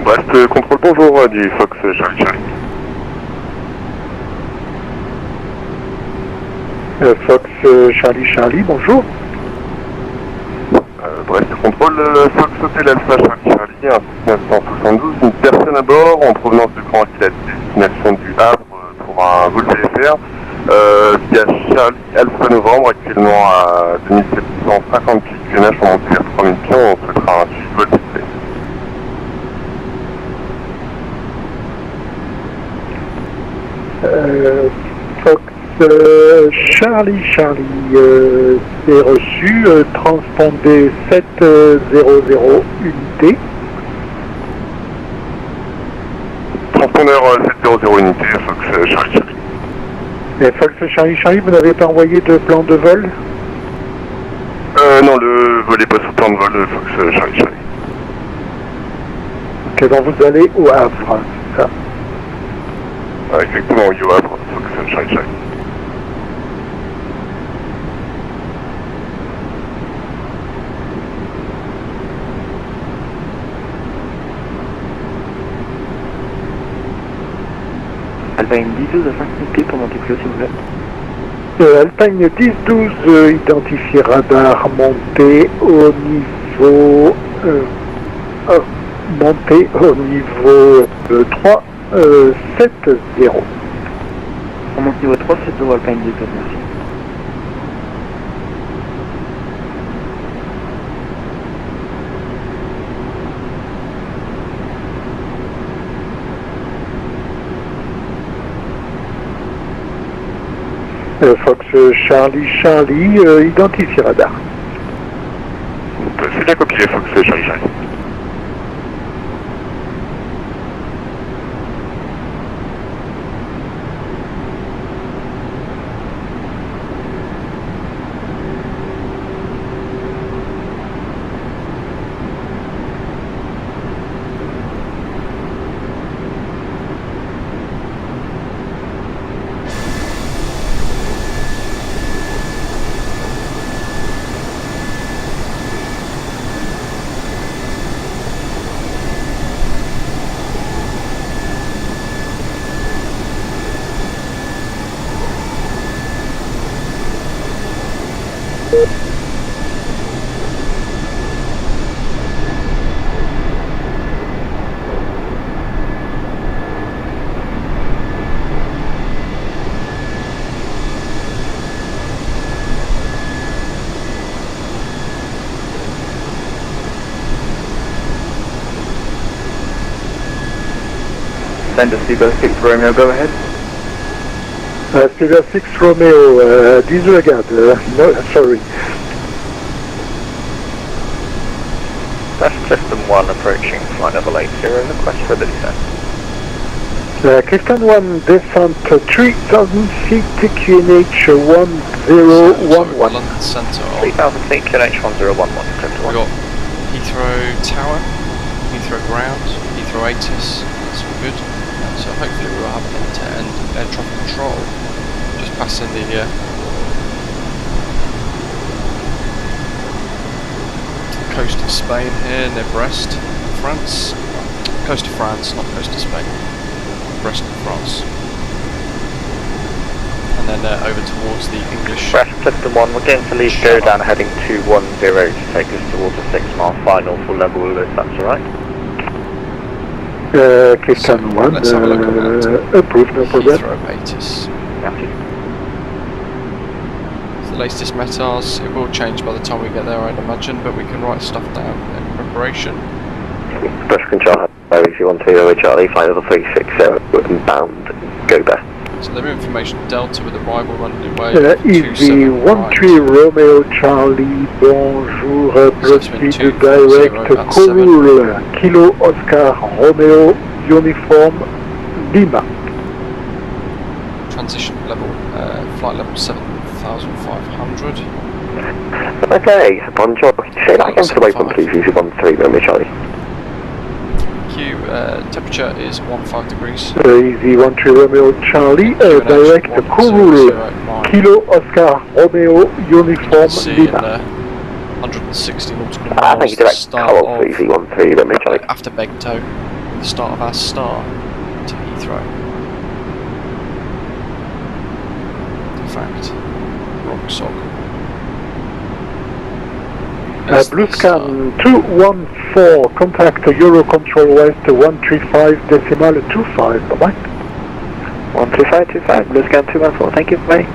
Brest, contrôle, bonjour, du Fox Charlie Charlie. Fox Charlie Charlie, bonjour. Brest, contrôle, Fox Hotel Alpha Charlie Charlie, 972, une personne à bord en provenance de Cranville à destination du Havre pour un vol VFR via Charlie Alpha Novembre, actuellement à 2750 pieds QNH, on monte vers 3000 pieds, on souhaitera un suivi de vol s'il vous plaît. Fox Charlie Charlie, c'est reçu, transpondé 700 unité. Transpondeur 700 unité, Fox Charlie Charlie. Et Fox Charlie Charlie, vous n'avez pas envoyé de plan de vol? Non, le vol est pas sous plan de vol, Fox Charlie Charlie. Ok, donc vous allez au Havre, c'est ça? Exactement, oui, au Havre, Fox Charlie Charlie. Alpine 10-12 à 5000 pieds pour monter plus haut s'il vous plaît. Alpine 10-12, identifié radar, monté au niveau 370. On monte niveau 3, c'est au Alpine 10-12, merci. Fox Charlie Charlie, identifié radar. C'est bien copié, Fox Charlie Charlie. Send a Speedbird 6 Romeo, go ahead. Speedbird 6 Romeo, disregard, no, sorry. That's Clifton 1 approaching flight level 80, request for the descent. Clifton 1, descent 3000 feet, QNH 1011. London Centre on. 3000 feet, QNH 1011, Clifton 1. We've got Heathrow Tower, Heathrow Ground, Heathrow ATIS, that's all good. So hopefully we'll have end-to-end air traffic control. Just passing the coast of Spain here near Brest, France. Coast of France, not coast of Spain. Brest of France. And then over towards the English. Brest, Clifton 1, we're getting to leave go down heading 210 to take us towards a 6-mile final for level if that's alright. Clifton 1, let's have a look at that. approved, no problem. Heathrow ATIS. Thank It's the latest METARs. It will change by the time we get there, I'd imagine, but we can write stuff down in preparation. Brest Control, if you want to, Charlie, flight level 360, inbound, go there. So their information Delta with arrival runway Easy 13 Romeo Charlie, bonjour, proceed direct, cool, Kilo Oscar Romeo, uniform, Lima. Transition level, flight level 7500. Okay, bonjour, say that again for the waypoint please, Easy 13 Romeo Charlie. Thank you, temperature is 15 degrees. Easy 13 Romeo Charlie, direct, cool, Kilo Oscar Romeo, uniform, Lima. 160 nautical I think miles you direct start call of for Easy 13 Romeo Charlie. after Begtow, the start of our star to Heathrow. In fact, Rocksog. Blue scan 214, contact Eurocontrol West 135.25, bye-bye. 12525, blue scan 214, thank you, bye.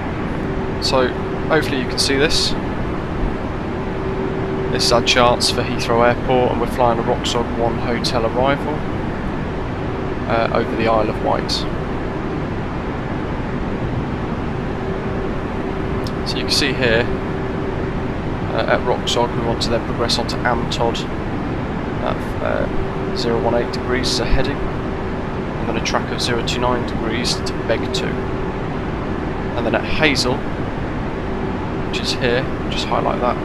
So, hopefully you can see this. This is our charts for Heathrow Airport, and we're flying a Rocksog 1 hotel arrival over the Isle of Wight. So you can see here, at Rocksog we want to then progress on to Amtod at 018 degrees as a heading, and then a track of 029 degrees to Beg2. And then at Hazel, which is here, just highlight that,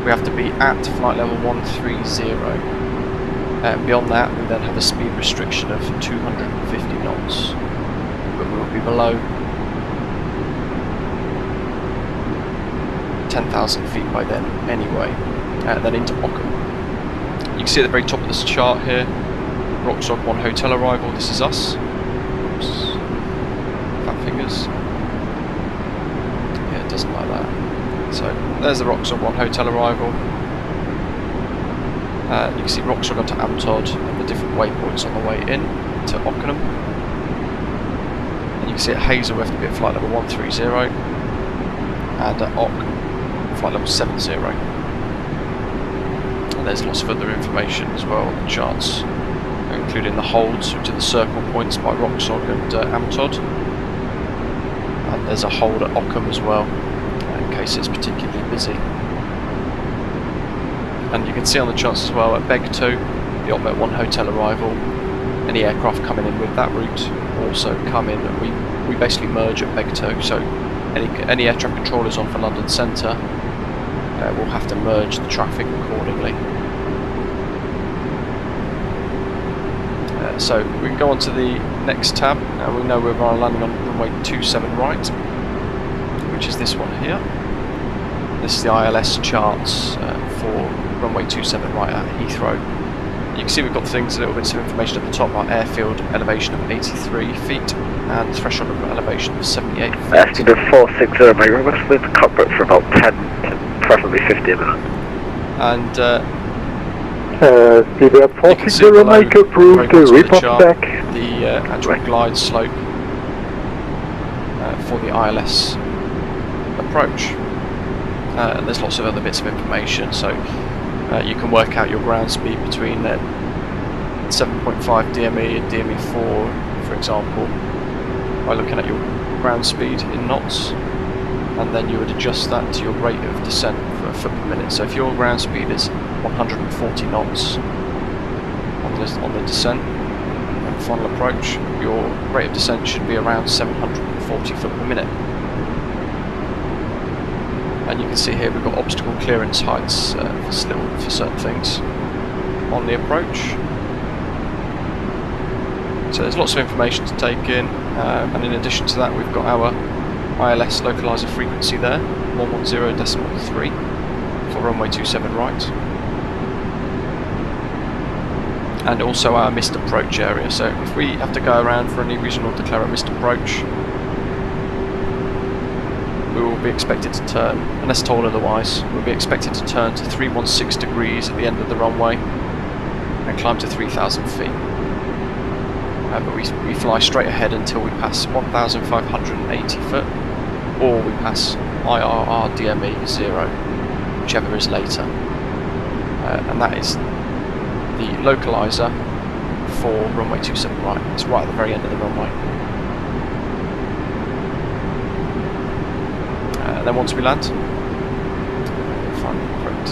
we have to be at flight level 130. Beyond that we then have a speed restriction of 250 knots, but we will be below 10,000 feet by then anyway. Then into Ockham. You can see at the very top of this chart here, Rocksog 1 hotel arrival, this is us. Oops. Fat fingers. Yeah, it doesn't like that. So there's the Rocksog 1 hotel arrival. You can see Rocksog onto Amtod and the different waypoints on the way in to Ockenham. And you can see at Hazel we have to be at flight level 130, and at Ockham flight level 70. And there's lots of other information as well on the charts, including the holds, which are the circle points by Rocksog and Amtod. And there's a hold at Ockham as well, in case it's particularly busy. And you can see on the charts as well at Beg2, the Otmet 1 hotel arrival, any aircraft coming in with that route also come in, and we basically merge at Beg2, so any air traffic controllers on for London Centre will have to merge the traffic accordingly. So we can go on to the next tab, and we know we're landing on runway 27 right, which is this one here. This is the ILS charts for runway 27 right at Heathrow. You can see we've got things, a little bits of information at the top, our airfield elevation of 83 feet and threshold of elevation of 78 feet. Estimate 460, my request with cockpit for about 10 to preferably 50 a minute. And Speedbird 460, make approved, report back. The actual glide slope for the ILS approach. And there's lots of other bits of information, so you can work out your ground speed between 7.5 DME and DME4, for example, by looking at your ground speed in knots, and then you would adjust that to your rate of descent for a foot per minute. So if your ground speed is 140 knots on the descent and final approach, your rate of descent should be around 740 foot per minute. And you can see here we've got obstacle clearance heights for certain things on the approach. So there's lots of information to take in, and in addition to that we've got our ILS localiser frequency there, 110.3 for runway 27 right. And also our missed approach area, so if we have to go around for any reason or declare a missed approach, we will be expected to turn, unless told otherwise, we'll be expected to turn to 316 degrees at the end of the runway and climb to 3,000 feet. But we fly straight ahead until we pass 1,580 foot, or we pass IRR DME 0, whichever is later. And that is the localiser for runway 27 right. It's right at the very end of the runway. And then once we land, correct.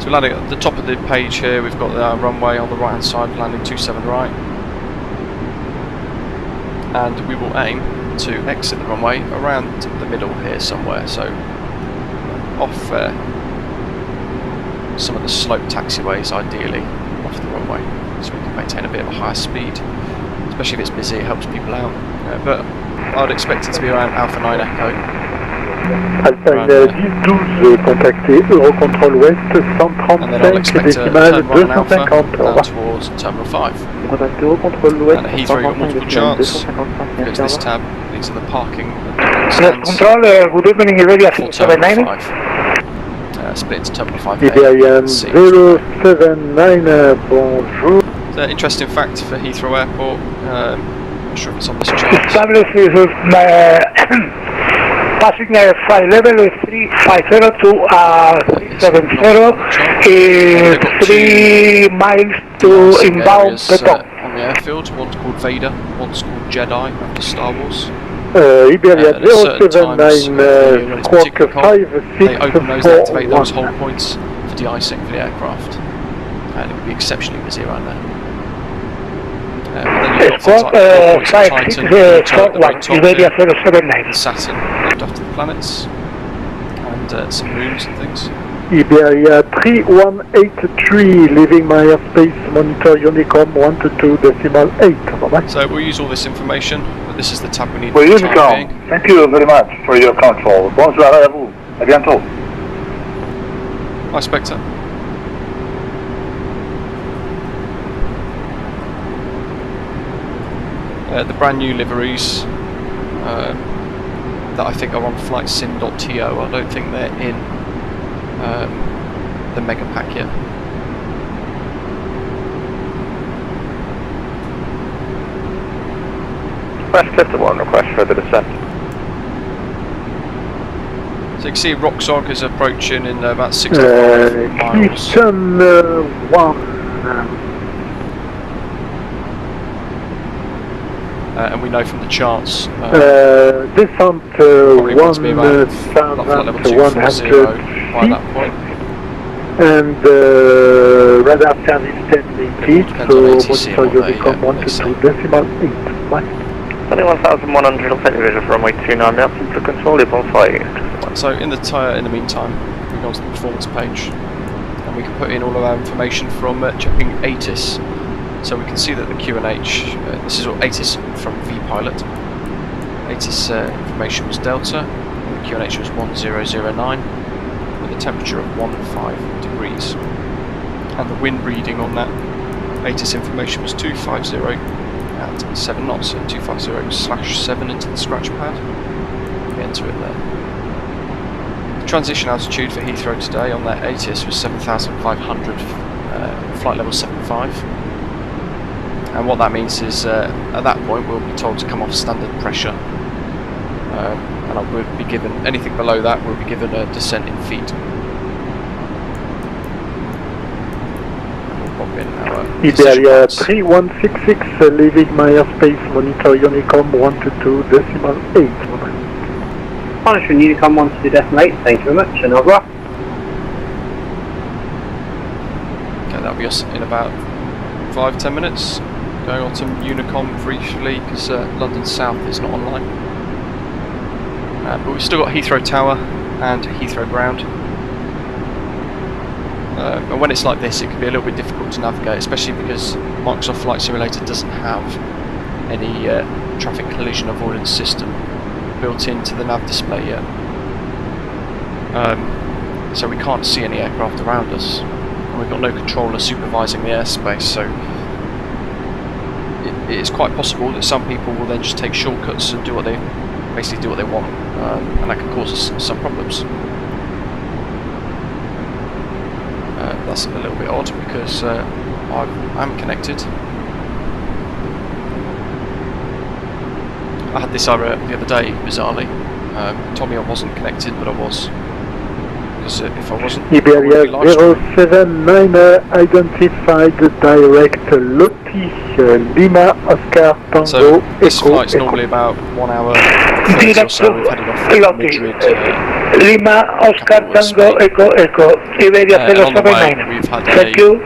So we're landing at the top of the page here. We've got the runway on the right hand side, landing 27 right, and we will aim to exit the runway around the middle here somewhere. So off some of the slope taxiways, ideally off the runway, so we can maintain a bit of a higher speed, especially if it's busy. It helps people out. But I would expect it to be around Alpha 9 Echo Alpine 10-12, contactez Eurocontrol Ouest, and then I'll 135 expect a décimales turn right on Alpha 250. Au down revoir. towards Terminal 5. Contactez Eurocontrol Ouest, And at Heathrow you've got multiple charts. Go to this tab, these are the parking stands Control, good evening, Iberia for Terminal 079. 5. Split to Terminal 5A. Iberian 079, bonjour. The interesting fact for Heathrow Airport, I'm not sure if it's on this chart. Establishes passing flight level is 350 to 370 is 3 miles to inbound Beton. On the airfield, one's called Vader, one's called Jedi after Star Wars. Iberia at certain times, 079, when it's squawk particularly cold, 5, they 6, open those, 4, activate those 1. hold points for de-icing for the aircraft. And it would be exceptionally busy around there. But then you've got things like hold points at Titan, the very top Iberia here, 079. Saturn, named after the planets, and some moons and things. Iberia 3183, leaving my airspace, monitor Unicom 122.8. Bye-bye. So we'll use all this information, but this is the tab we need Oui, for the time Unicom, being. thank you very much for your control. Bonne soirée à vous. À bientôt. Hi Spectre. The brand new liveries that I think are on flightsim.to, I don't think they're in the Mega Pack yet. Request Clifton 1, request for the descent. So you can see Roxog is approaching in about 65 miles. Clifton 1. And we know from the charts Descent probably wants to be about flight level 240 by 1,100 that point. and radar service 10 Depends so on ATC monitor and Unicom what they say. 122.8. Bye. 21,100 on Flight Division for runway 29 up to control it on flight. So in the meantime, we go on to the performance page, and we can put in all of our information from checking ATIS. So we can see that the QNH, this is all ATIS from vPilot. ATIS information was Delta, and the QNH was 1009, with a temperature of 15 degrees. And the wind reading on that ATIS information was 250 at 7 knots, so 250/7 into the scratch pad. We enter it there. The transition altitude for Heathrow today on that ATIS was 7,500, flight level 75. And what that means is, at that point, we'll be told to come off standard pressure, and we'll be given anything below that. We'll be given a descent in feet. And we'll pop in our Iberia 3166, leaving my airspace, monitor Unicom 122.8. Monitoring Unicom 122.8, thank you very much, and au revoir. Okay, that'll be us in about 5-10 minutes. Going on to Unicom briefly because London South is not online. But we've still got Heathrow Tower and Heathrow Ground. And when it's like this, it can be a little bit difficult to navigate, especially because Microsoft Flight Simulator doesn't have any traffic collision avoidance system built into the nav display yet. So we can't see any aircraft around us, and we've got no controller supervising the airspace. So it's quite possible that some people will then just take shortcuts and basically do what they want, and that can cause us some problems. That's a little bit odd because I'm connected. I had this error the other day, bizarrely. Told me I wasn't connected, but I was. Because if I wasn't, Iberia 079 identified direct Lotus Lima Oscar Tango so this Echo flight's Echo. normally about 1 hour 30 or so. We've headed off from Madrid. Lima Oscar Tango Echo Echo. Iberia And on the way, 079. we've had Thank you.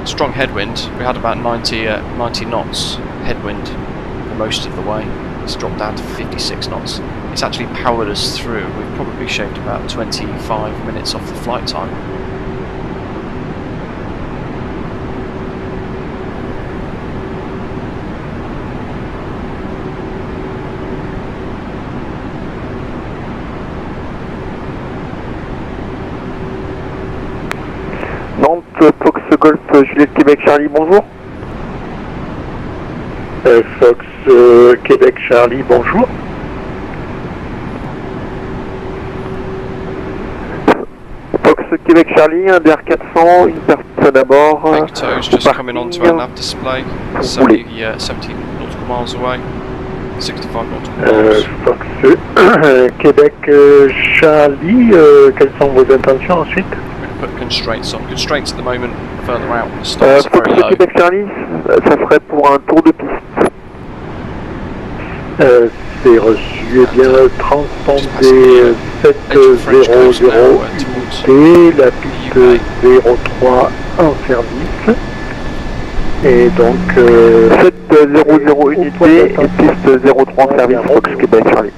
a strong headwind. We had about 90 knots headwind for most of the way. It's dropped down to 56 knots. It's actually powered us through. We've probably shaved about 25 minutes off the flight time. Juliette Québec Charlie, bonjour. Fox Québec Charlie, bonjour. Fox Québec Charlie, un DR400, une personne à bord. Victo's just coming onto our nav display, 70 nautical miles away, 65 nautical miles. Fox Québec Charlie, quelles sont vos intentions ensuite? We're going to put constraints on. Constraints at the moment, further out, the stars are Fox very low. Québec Charlie, ça serait pour un tour de piste. C'est reçu, eh bien, transpondé 700 unité, la piste 03 en service. Et donc 700 unité et piste 03 en service, Fox Québec Charlie.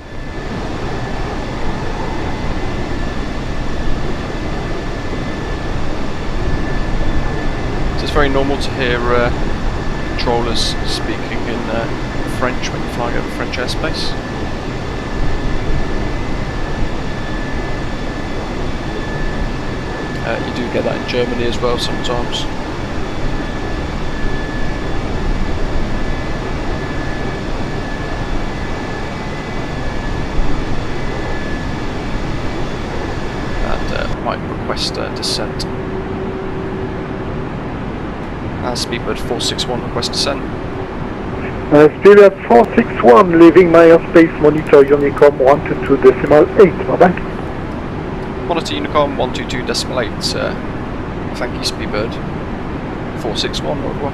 So it's very normal to hear controllers speaking in French when you're flying over French airspace. You do get that in Germany as well sometimes. And might request descent. Speedbird 461 request descent. Speedbird 461, leaving my airspace, monitor Unicom 122.8, bye bye. Monitor Unicom 122.8, thank you Speedbird 461, au revoir.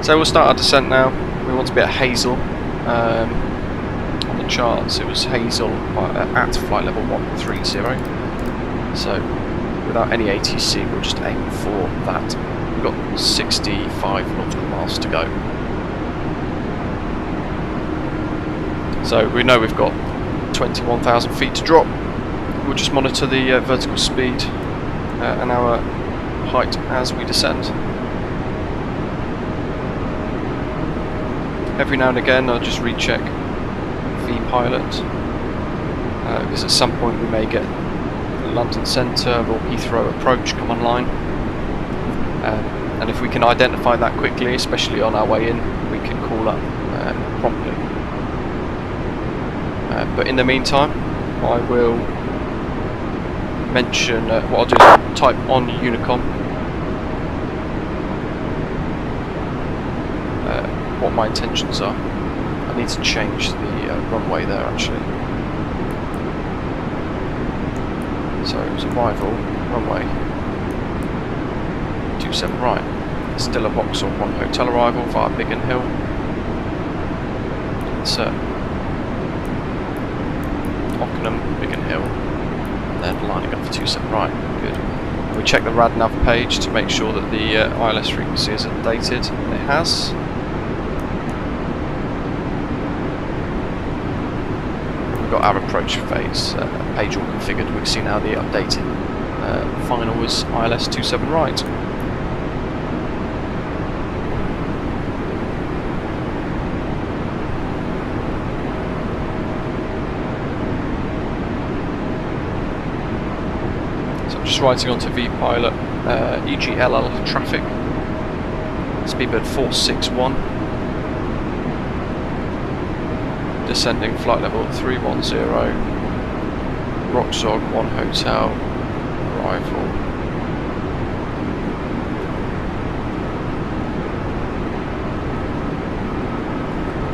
So we'll start our descent now. We want to be at Hazel. On the charts it was Hazel at flight level 130. So without any ATC we'll just aim for that. We've got 65 nautical miles to go. So we know we've got 21,000 feet to drop. We'll just monitor the vertical speed and our height as we descend. Every now and again I'll just recheck Vpilot because at some point we may get London Centre or Heathrow approach come online. And if we can identify that quickly, especially on our way in, we can call up promptly. But in the meantime, I will mention what I'll do is type on Unicom what my intentions are. I need to change the runway there actually. So it was arrival, runway 27 right. Still a Vauxhall 1 hotel arrival via Biggin Hill. Insert Ockenham, Biggin Hill, and then lining up for 27 right. Good. We check the RadNav page to make sure that the ILS frequency is updated, and it has. We've got our approach phase page all configured. We can see now the updated final is ILS 27 right. Just writing onto Vpilot, EGLL traffic, Speedbird 461, descending flight level 310, Roxog 1 hotel, arrival.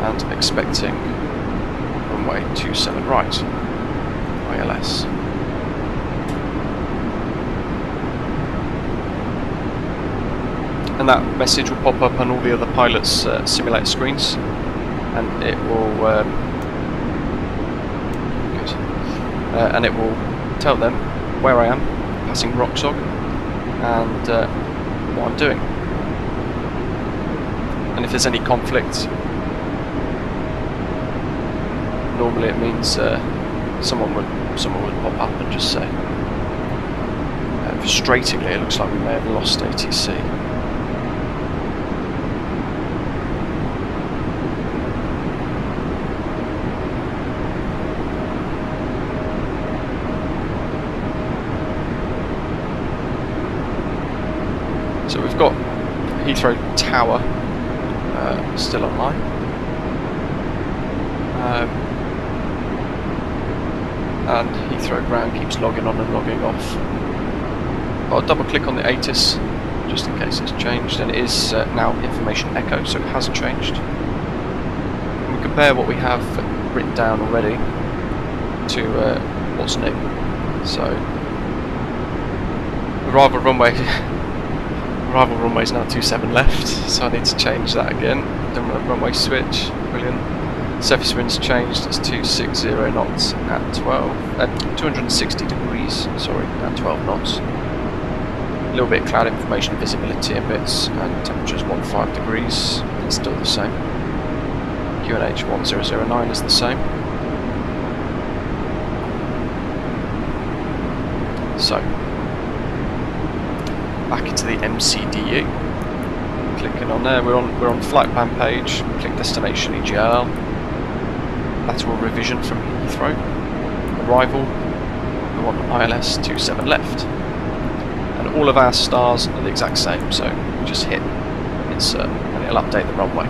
And expecting runway 27 right, ILS. And that message will pop up on all the other pilots' simulator screens, and it will and it will tell them where I am, passing Roxog, and what I'm doing. And if there's any conflict, normally it means someone would pop up and just say. Frustratingly, it looks like we may have lost ATC. Tower still online. And Heathrow Ground keeps logging on and logging off. I'll double click on the ATIS just in case it's changed, and it is now information echo, so it has changed. And we compare what we have written down already to what's new. So arrival runway is now 27 left, so I need to change that again. Done a runway switch, brilliant. Surface wind's changed, it's 260 knots at 260 degrees, sorry, at 12 knots. A little bit of cloud information, visibility and bits, and temperature's 15 degrees, it's still the same. QNH 1009 is the same. So, back into the MCDU. Clicking on there, we're on flight plan page. Click destination EGLL. Lateral revision from Heathrow. Arrival. We want ILS 27 left. And all of our stars are the exact same, so just hit insert and it'll update the runway.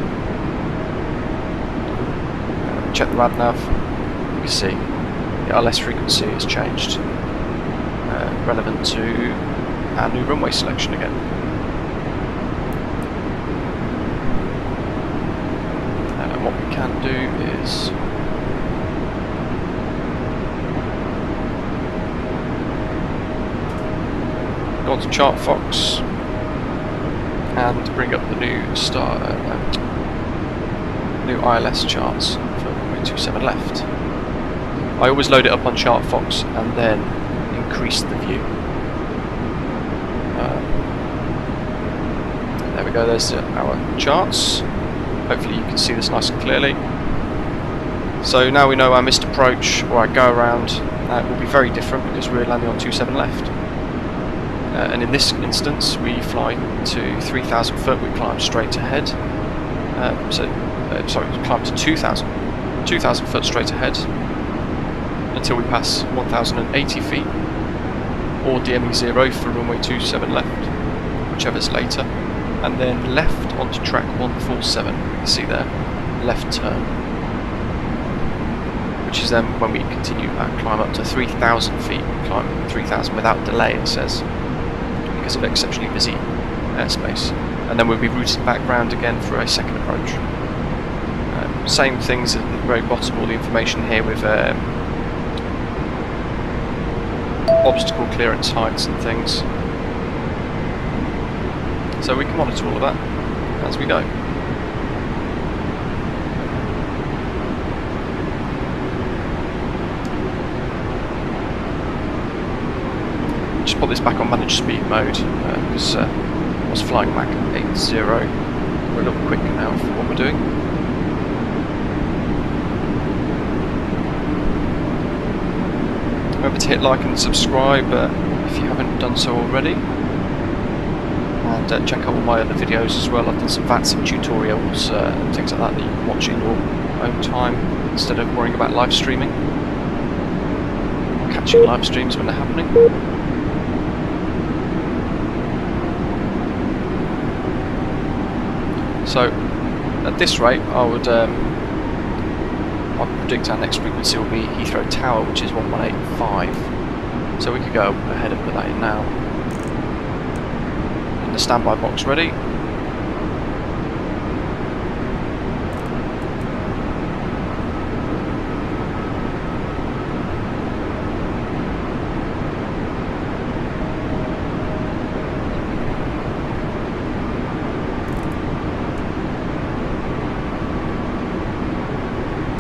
Check the rad nav. You can see the ILS frequency has changed. Relevant to our new runway selection again. And what we can do is go on to ChartFox and bring up the new new ILS charts for runway 27 left. I always load it up on ChartFox and then increase the view. There we go, there's our charts. Hopefully you can see this nice and clearly. So now we know our missed approach or our go around will be very different because we're landing on 27 left. And in this instance we fly to 3,000 foot, we climb straight ahead. Sorry, climb to 2,000 foot straight ahead until we pass 1,080 feet. Or DME 0 for runway 27 left, whichever's later, and then left onto track 147, you can see there, left turn, which is then when we continue our climb up to 3,000 feet, we climb 3,000 without delay it says, because of exceptionally busy airspace, and then we'll be routed back round again for a second approach. Same things at the very bottom, all the information here with obstacle clearance heights and things, so we can monitor all of that as we go. Just put this back on managed speed mode because I was flying Mach 80. We're a little quicker now for what we're doing. Remember to hit like and subscribe if you haven't done so already, and check out all my other videos as well. I've done some Vatsim tutorials and things like that that you can watch in your own time instead of worrying about live streaming, catching live streams when they're happening. So at this rate I would I predict our next frequency will be Heathrow Tower, which is 1185. So we could go ahead and put that in now. And the standby box ready.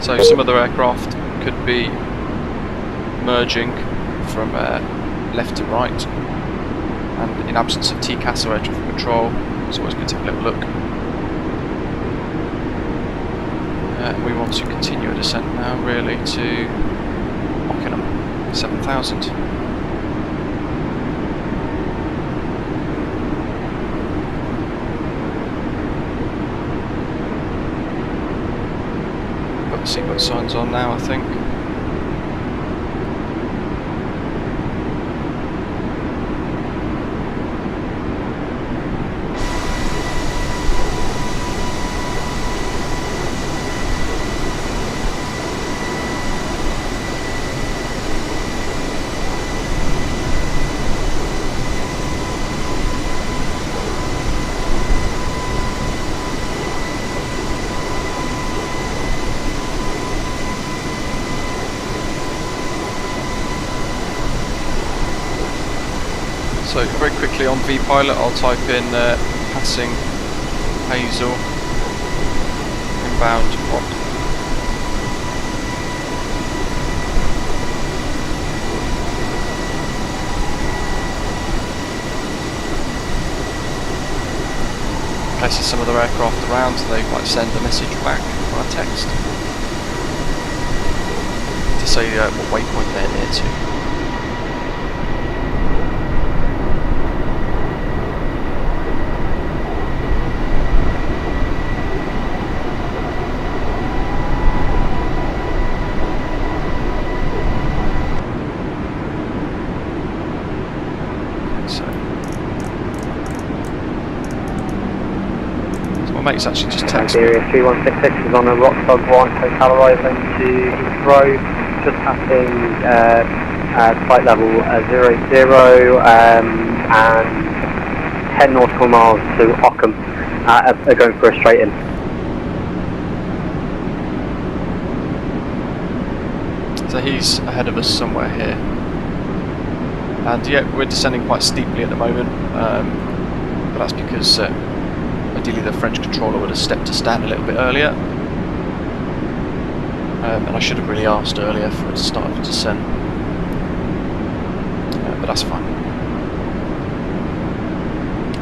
So some other aircraft could be merging from left to right, and in absence of TCAS or air traffic control, it's always good to have a little look. We want to continue a descent now, really, to Mockingham 7000. Seatbelt signs on now, I think. So very quickly on vPilot, I'll type in passing Hazel inbound on. In case there's some other aircraft around, they might send a message back via text to say what waypoint they're near to. Mate's actually just texted me. 3166 is on a Rockdog 1, hotel arriving to Heathrow, just passing flight level 00 and 10 nautical miles to Ockham, are going for a straight in. So he's ahead of us somewhere here. And yeah, we're descending quite steeply at the moment, but that's because ideally the French controller would have stepped to stand a little bit earlier, and I should have really asked earlier for it to start to descend, but that's fine.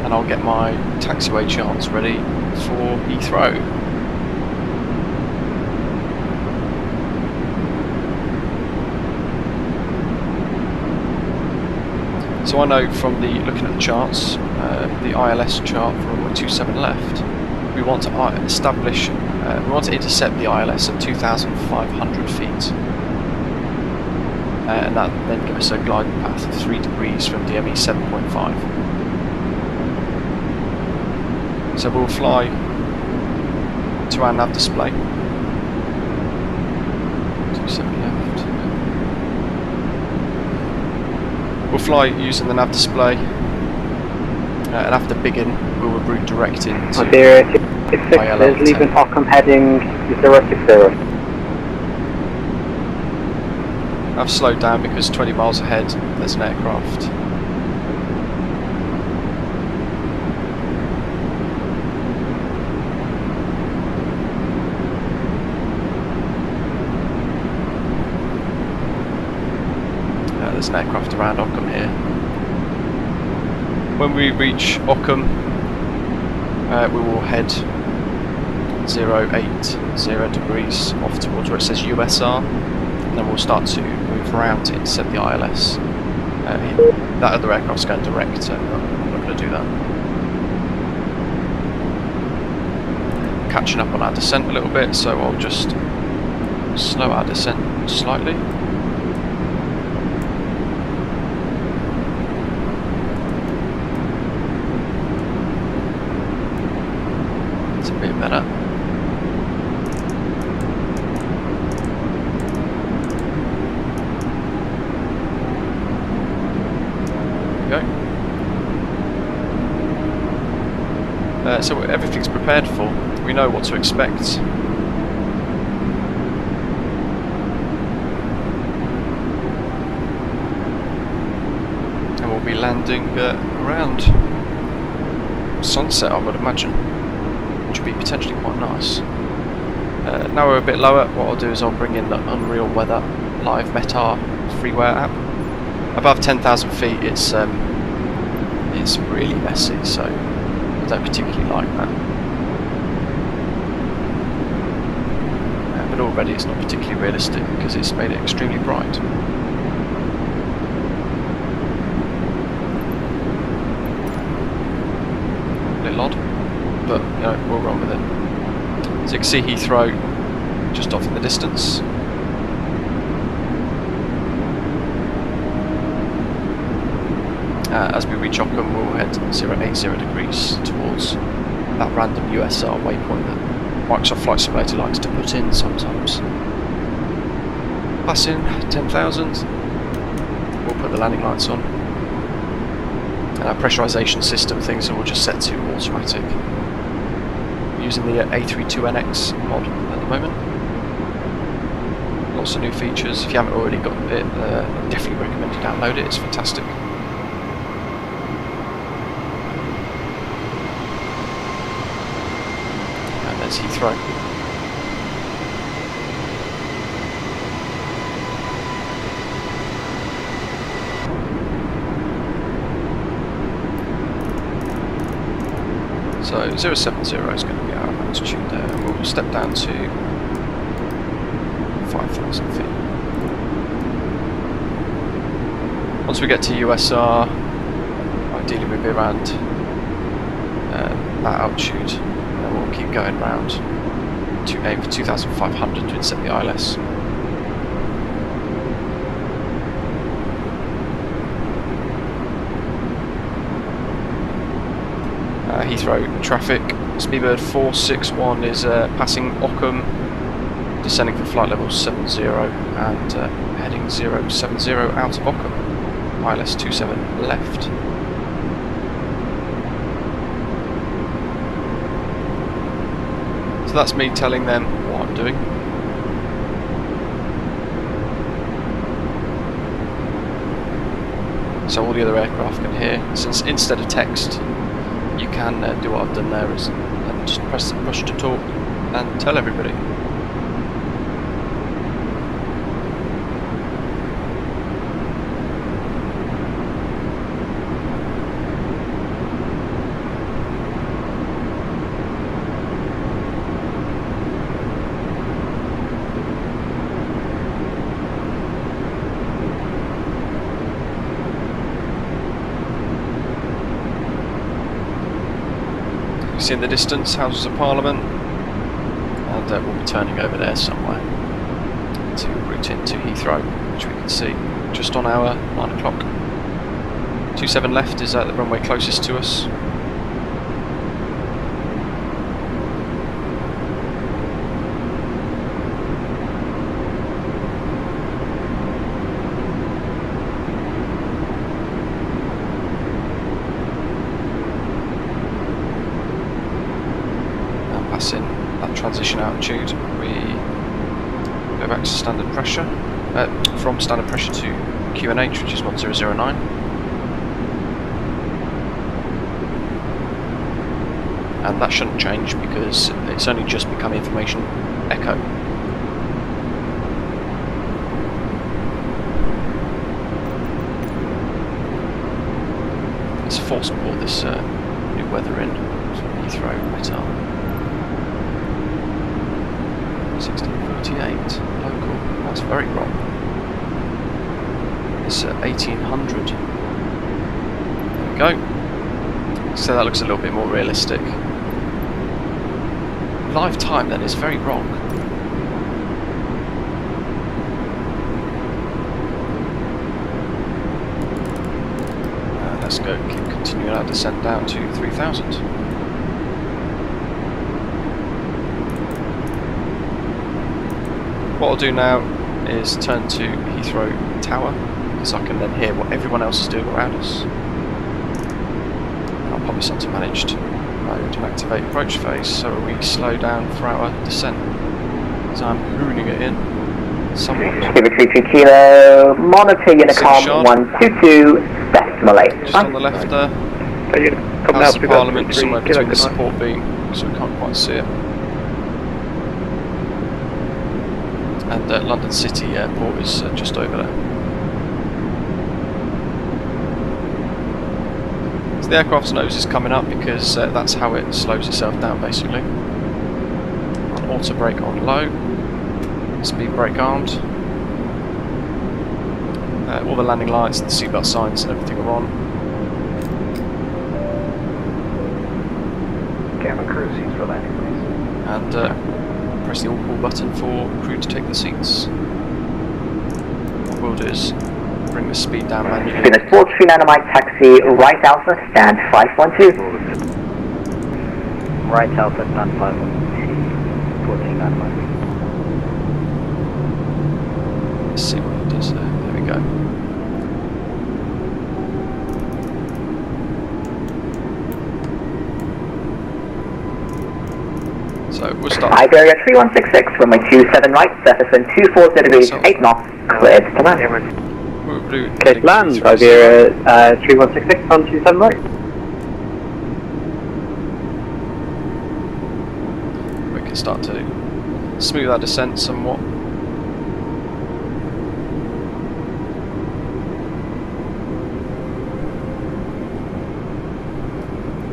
And I'll get my taxiway charts ready for Heathrow. So I know from looking at the charts, the ILS chart for runway 27 left, we want to establish, we want to intercept the ILS at 2,500 feet, and that then gives us a glide path of 3 degrees from DME 7.5. So we'll fly to our nav display. 27 left. We'll fly using the nav display, and after bigging, we will route direct into ILS, leaving Ockham heading 060. I've slowed down because 20 miles ahead there's an aircraft. There's an aircraft around Ockham here. When we reach Ockham, we will head 080 degrees off towards where it says USR, and then we'll start to move around to intercept the ILS. That other aircraft's going direct, so I'm not going to do that. Catching up on our descent a little bit, so I'll just slow our descent slightly. Better. There we go. So everything's prepared for. We know what to expect. And we'll be landing around sunset, I would imagine. Which would be potentially quite nice. Now we're a bit lower, what I'll do is I'll bring in the Unreal Weather Live Metar freeware app. Above 10,000 feet it's really messy, so I don't particularly like that. But already it's not particularly realistic because it's made it extremely bright. A little odd, but you know, we'll run with it. So you can see Heathrow just off in the distance. As we reach Ockham, we'll head 080 degrees towards that random USR waypoint that Microsoft Flight Simulator likes to put in sometimes. Passing 10,000, we'll put the landing lights on. And our pressurisation system things will just set to automatic. Using the A32NX mod at the moment. Lots of new features. If you haven't already got it, I definitely recommend you download it, it's fantastic. there's Heathrow. So 070 is going to be our altitude there, and we'll step down to 5,000 feet. Once we get to USR, ideally we'll be around that altitude, and then we'll keep going round to aim for 2,500 to intercept the ILS. Heathrow traffic, Speedbird 461 is passing Ockham, descending for flight level 70 and heading 070 out of Ockham, ILS 27 left. So that's me telling them what I'm doing. So all the other aircraft can hear, since instead of text you can do what I've done there is and just press the push to talk and tell everybody. See in the distance, Houses of Parliament, and we'll be turning over there somewhere to route into Heathrow, which we can see just on our 9 o'clock. 27 left is the runway closest to us. Passing that transition altitude, we go back to standard pressure, from standard pressure to QNH, which is 1009. And that shouldn't change because it's only just become information echo. It's forced to pull this new weather in, Heathrow metal. 1648 local, that's very wrong. It's 1800. There we go. So that looks a little bit more realistic. Live time then is very wrong. Let's go, keep continuing our descent down to 3000. What I'll do now is turn to Heathrow Tower, because I can then hear what everyone else is doing around us. And I'll pop this onto managed mode and activate approach phase so we slow down for our descent. So I'm hooning it in somewhat. Retreat to Kilo, monitor Unicom 122, decimal 8. Just on the left there, House of Parliament, somewhere between the support beam, so we can't quite see it. And London City Airport is just over there. So the aircraft's nose is coming up because that's how it slows itself down basically. On auto brake on low, speed brake armed. All the landing lights, the seatbelt signs and everything are on. Cabin crew seats for landing, please. And press the all-call button for crew to take the seats. What we'll do is bring the speed down manually. Venus 439 Mike taxi, right Alpha, stand 512. Right Alpha, stand 512. 14 Mike. Let's see what it does there. There we go. So we'll start. Iberia 3166, runway 27 right, surface wind 240 degrees, 8 knots, cleared to land. Clear to land, Iberia 3166 on 27 right. can start to smooth our descent somewhat.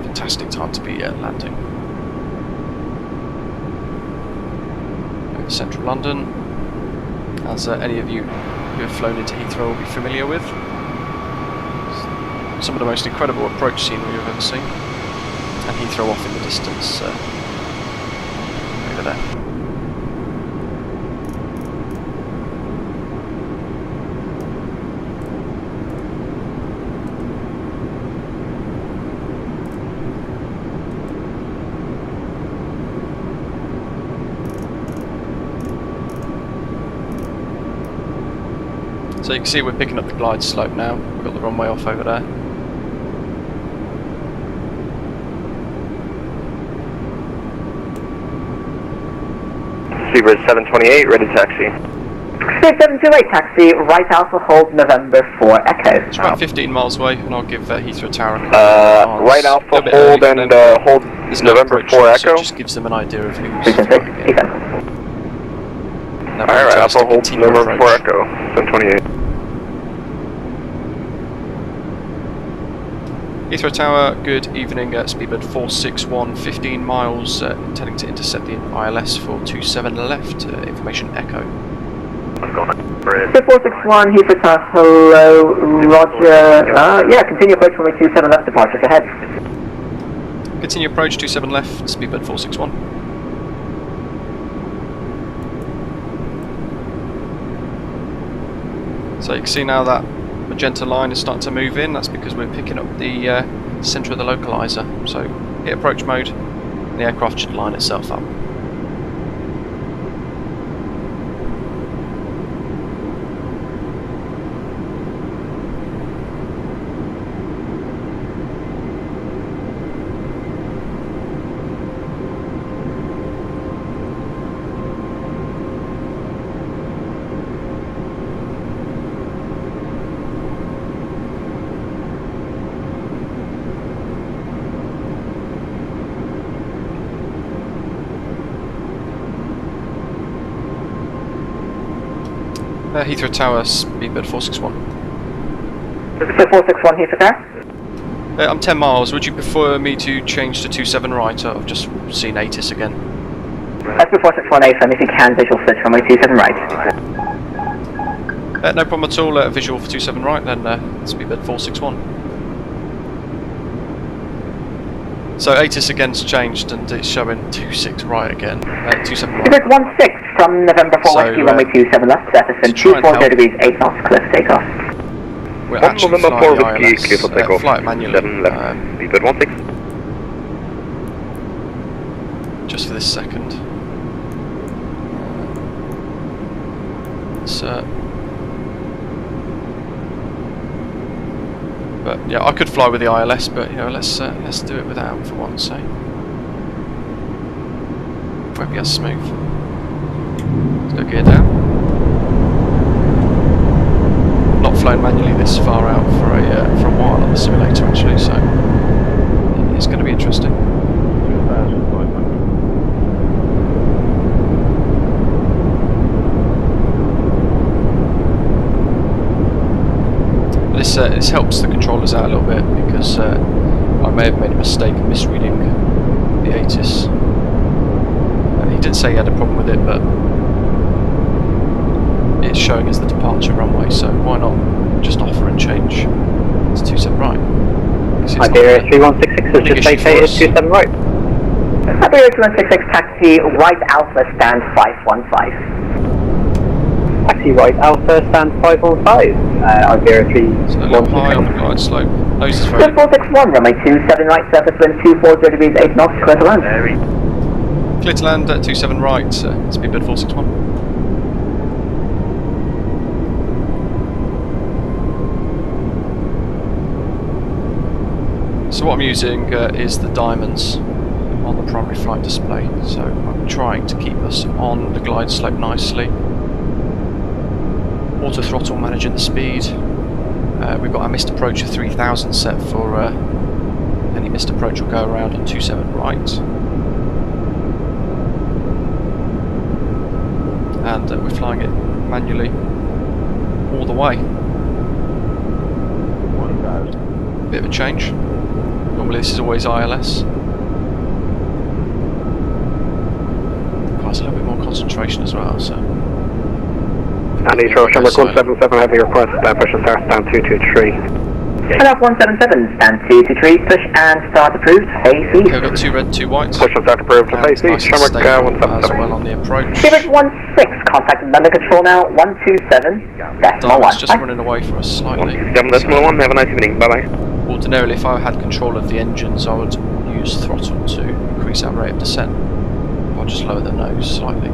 Fantastic time to be landing. Over central London, as any of you who have flown into Heathrow will be familiar with. Some of the most incredible approach scenery we've ever seen. And Heathrow off in the distance over there. So you can see we're picking up the glide slope now. We've got the runway off over there. Speedbird 728, ready taxi. Speed 728 taxi, right Alpha hold November 4 Echo. It's about 15 miles away, and I'll give Heathrow Tower a right Alpha hold and hold November 4 so Echo. it just gives them an idea of who's Alright, Alpha hold November 4 Echo, 728. Heathrow Tower, good evening, Speedbird 461, 15 miles, intending to intercept the ILS for 27 left, information Echo. Speed 461, Heathrow Tower, hello, roger, yeah, continue approach runway 27 left, departure ahead. Continue approach 27 left, Speedbird 461. So you can see now that magenta line is starting to move in. That's because we're picking up the centre of the localiser. So hit approach mode, and the aircraft should line itself up. Heathrow Tower, Speedbird 461. Speedbird 461, Heathrow Tower. I'm 10 miles. Would you prefer me to change to 27 right? I've just seen ATIS again. Speedbird 461 AFM, if you can, visual switch runway 27 right. No problem at all. Visual for 27 right, then Speedbird 461. So ATIS again's changed and it's showing 26 right again. 27 right. Speedbird 16 from November 4 Whiskey, runway 27 left, surface and 240 degrees 8 knots, clear for takeoff. We're actually flying the ILS, fly it manually, Speedbird 16. just for this second. But yeah, I could fly with the ILS, but you know, let's do it without for once, eh? Won't be as smooth. Let's go gear down. Not flown manually this far out for a while on the simulator actually, so it's going to be interesting. This helps the controllers out a little bit because I may have made a mistake of misreading the ATIS. He didn't say he had a problem with it, but it's showing as the departure runway, so why not just offer and change to 27 right? Iberia 3166 has just vacated 27 right. Iberia 3166 taxi right Alpha stand 515. Taxi right Alpha stand 515. Iberia 3166. So a little high on the glide slope. Nose is very. 461 runway 27 right surface wind 240 degrees 8 knots, clear to land. Clear to land at 27 right, Speedbird 461. So what I'm using is the diamonds on the primary flight display, so I'm trying to keep us on the glide slope nicely. Auto throttle managing the speed. We've got our missed approach of 3000 set for any missed approach will go around on 27 right. flying it manually all the way. Bit of a change. Normally this is always ILS. Requires a little bit more concentration as well, so. And Heathrow, Shamrock 177, heavy request, push and start, stand 223. Head 177, stand 223, push and start approved, face east. Okay, we've got 2 red, 2 whites. Push and start approved, face east, Shamrock as well on the approach. Speedbird 16, contact London Control now, 127, decimal 1. It's just running away from us slightly. 7.1, have a nice evening, bye bye. Ordinarily, if I had control of the engines, I would use throttle to increase our rate of descent. I'll just lower the nose slightly,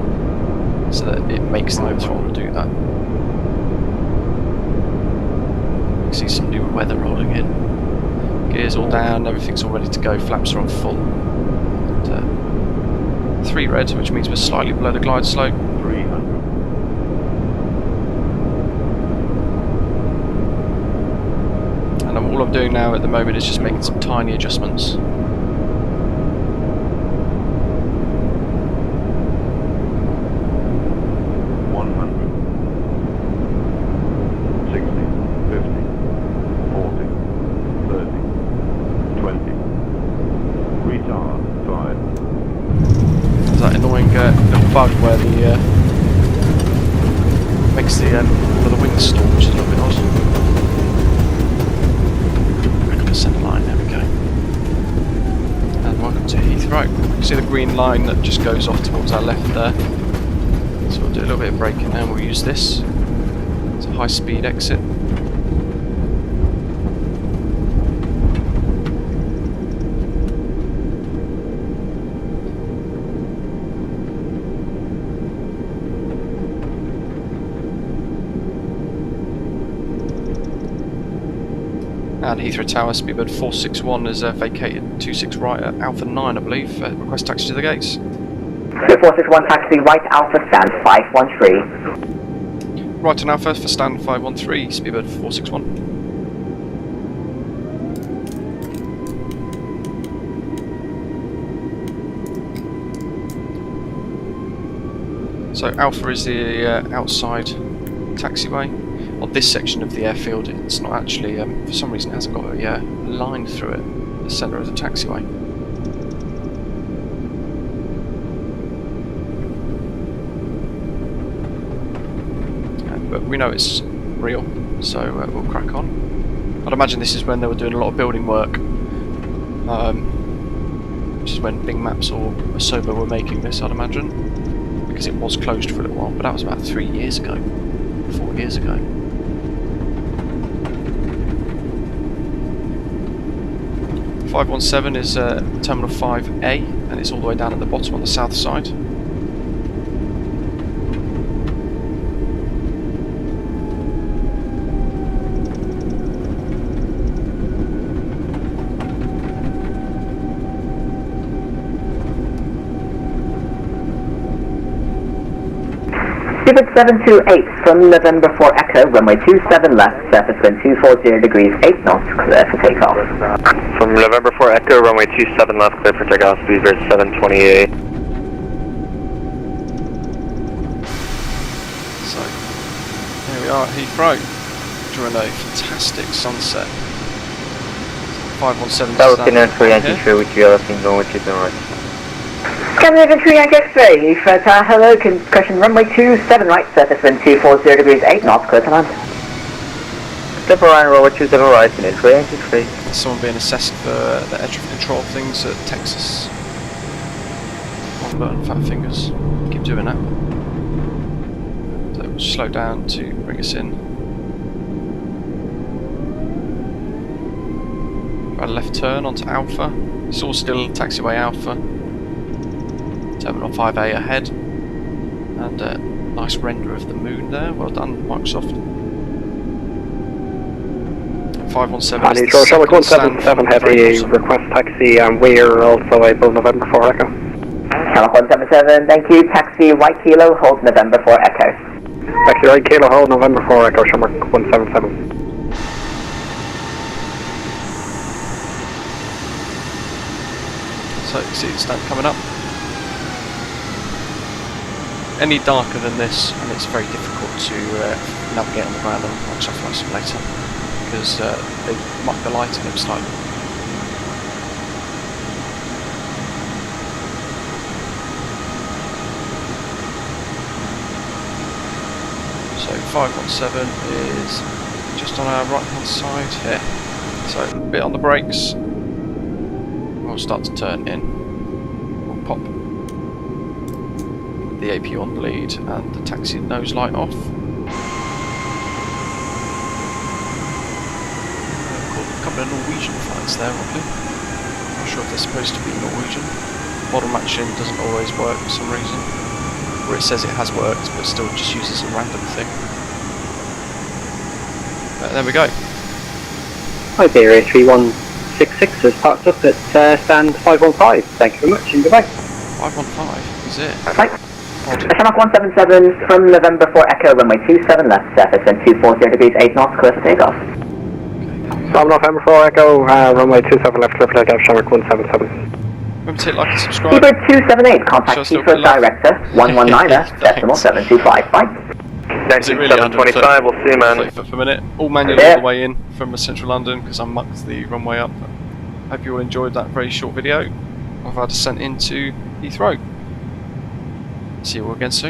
so that it makes the throttle do that. See some new weather rolling in. Gears all down, everything's all ready to go, flaps are on full. And, 3 red, which means we're slightly below the glide slope. 300. And all I'm doing now at the moment is just making some tiny adjustments. Bug where the makes the where the wings stall, which is a little bit odd. Back on the centre line, there we go. And welcome to Heathrow. You can see the green line that just goes off towards our left there. So we'll do a little bit of braking now, and we'll use this. It's a high speed exit. And Heathrow Tower, Speedbird 461 is vacated 26 right at Alpha 9, I believe. Request taxi to the gates. 461 taxi right Alpha stand 513. Right on Alpha for stand 513, Speedbird 461. So Alpha is the outside taxiway. On this section of the airfield, it's not actually, for some reason it hasn't got a line through it, the centre of the taxiway. But we know it's real, so we'll crack on. I'd imagine this is when they were doing a lot of building work, which is when Bing Maps or Asoba were making this, I'd imagine, because it was closed for a little while, but that was about 3 years ago, 4 years ago. 517 is Terminal 5A, and it's all the way down at the bottom on the south side. Speedbird 728 from November 4 Echo, runway 27 left, surface wind 240 degrees, 8 knots, clear for takeoff. From November 4 Echo, runway 27 left, clear for takeoff, Speedbird 728. So, there we are at Heathrow, during a fantastic sunset. 517 Lieutenant 393 with you, single with you, right. Scandinavian 3 X-ray, Heathrow Tower, hello, concussion runway 27 right, surface wind 240 degrees, 8 knots, clear to land. Step around, runway 27 right, in 393. Someone being assessed for the air traffic control things at Texas. One button, fat fingers, keep doing that. So we'll slow down to bring us in. Got a left turn onto Alpha, it's all still taxiway Alpha. Terminal 5A ahead, and a nice render of the moon there, well done Microsoft. 517 and Heathrow, Shamrock 177 heavy, request taxi, and we're also able November 4 Echo. Shamrock 177, thank you, taxi right kilo, hold November 4 Echo. Taxi right kilo, hold November 4 Echo, Shamrock 177. So you can see the stand coming up. any darker than this, and it's very difficult to navigate on the ground on Microsoft Flight Simulator because they muck the lighting up slightly. So 517 is just on our right hand side here. So a bit on the brakes. We'll start to turn in. We'll pop the AP1 bleed and the taxi nose light off. A couple of Norwegian flights there, probably. Not sure if they're supposed to be Norwegian. Model matching doesn't always work for some reason. Or it says it has worked, but still just uses a random thing. There we go. Hi there, A3166 has parked up at stand 515. Thank you very much and goodbye. 515, is it? Right. Shamrock 177 from November for Echo, runway 27 left, surface and 240 degrees 8 knots, clear for takeoff. From November 4 Echo, runway 27 left, clear for takeoff, Shamrock 177. Remember to hit like and subscribe. Speedbird 278, contact Heathrow Director, 119er, decimal 725, bye. Is it really 125, we'll see, man. 30 foot per minute. All manual all the way in from central London because I mucked the runway up. Hope you all enjoyed that very short video of our descent into Heathrow. See you all again soon.